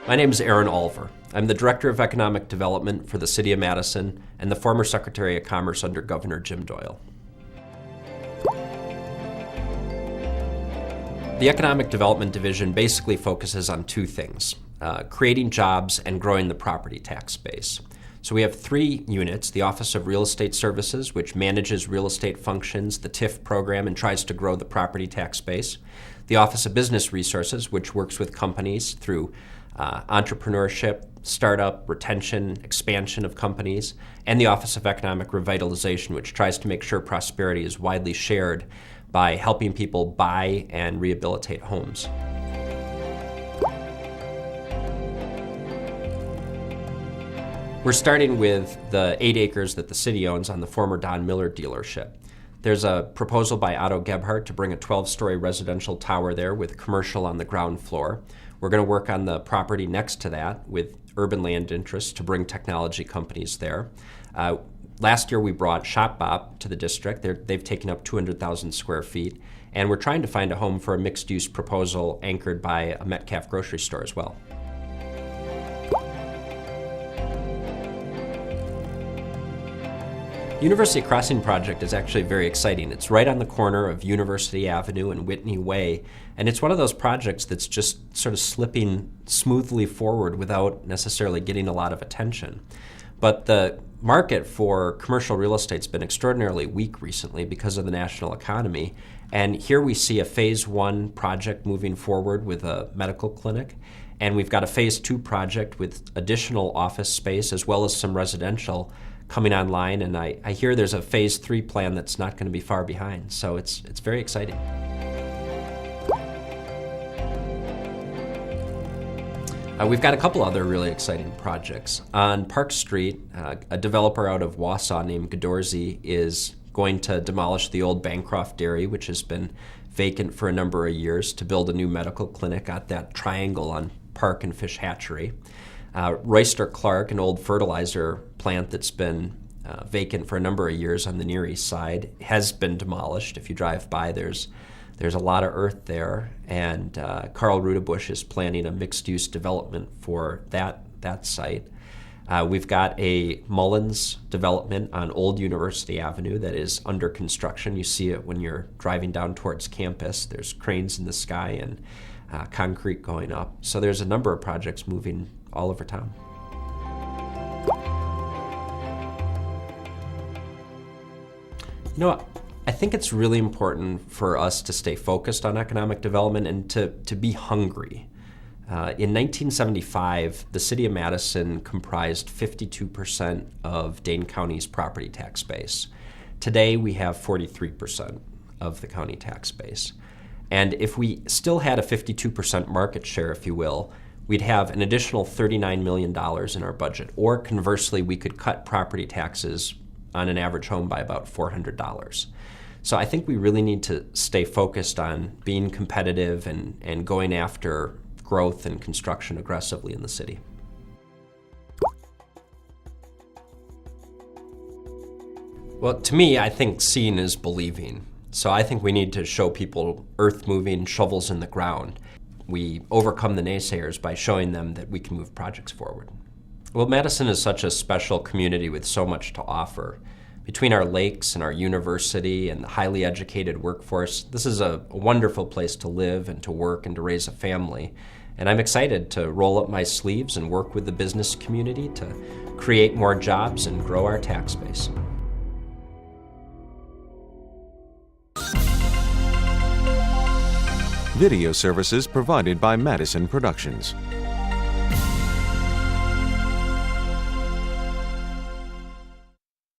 My name is Aaron Olver. I'm the Director of Economic Development for the City of Madison and the former Secretary of Commerce under Governor Jim Doyle. The Economic Development Division basically focuses on two things, creating jobs and growing the property tax base. So we have three units: the Office of Real Estate Services, which manages real estate functions, the TIF program, and tries to grow the property tax base; the Office of Business Resources, which works with companies through entrepreneurship, startup, retention, expansion of companies; and the Office of Economic Revitalization, which tries to make sure prosperity is widely shared by helping people buy and rehabilitate homes. We're starting with the 8 acres that the city owns on the former Don Miller dealership. There's a proposal by Otto Gebhardt to bring a 12-story residential tower there with commercial on the ground floor. We're going to work on the property next to that with urban land interests to bring technology companies there. Last year we brought ShopBop to the district. They've taken up 200,000 square feet, and we're trying to find a home for a mixed-use proposal anchored by a Metcalf grocery store as well. University Crossing project is actually very exciting. It's right on the corner of University Avenue and Whitney Way, and it's one of those projects that's just sort of slipping smoothly forward without necessarily getting a lot of attention. But the market for commercial real estate's been extraordinarily weak recently because of the national economy, and here we see a phase 1 project moving forward with a medical clinic, and we've got a phase 2 project with additional office space as well as some residential coming online, and I hear there's a phase 3 plan that's not going to be far behind, so it's very exciting. We've got a couple other really exciting projects. On Park Street, a developer out of Wausau named Gadorzy is going to demolish the old Bancroft Dairy, which has been vacant for a number of years, to build a new medical clinic at that triangle on Park and Fish Hatchery. Royster-Clark, an old fertilizer plant that's been vacant for a number of years on the Near East Side, has been demolished. If you drive by, there's a lot of earth there, and Carl Rudebush is planning a mixed-use development for that site. We've got a Mullins development on Old University Avenue that is under construction. You see it when you're driving down towards campus. There's cranes in the sky and concrete going up. So there's a number of projects moving all over town. You know, I think it's really important for us to stay focused on economic development and to be hungry. In 1975, the city of Madison comprised 52% of Dane County's property tax base. Today, we have 43% of the county tax base. And if we still had a 52% market share, if you will, we'd have an additional $39 million in our budget. Or conversely, we could cut property taxes on an average home by about $400. So I think we really need to stay focused on being competitive and going after growth and construction aggressively in the city. Well, to me, I think seeing is believing. So I think we need to show people earth moving, shovels in the ground. We overcome the naysayers by showing them that we can move projects forward. Well, Madison is such a special community with so much to offer. Between our lakes and our university and the highly educated workforce, this is a wonderful place to live and to work and to raise a family. And I'm excited to roll up my sleeves and work with the business community to create more jobs and grow our tax base. Video services provided by Madison Productions.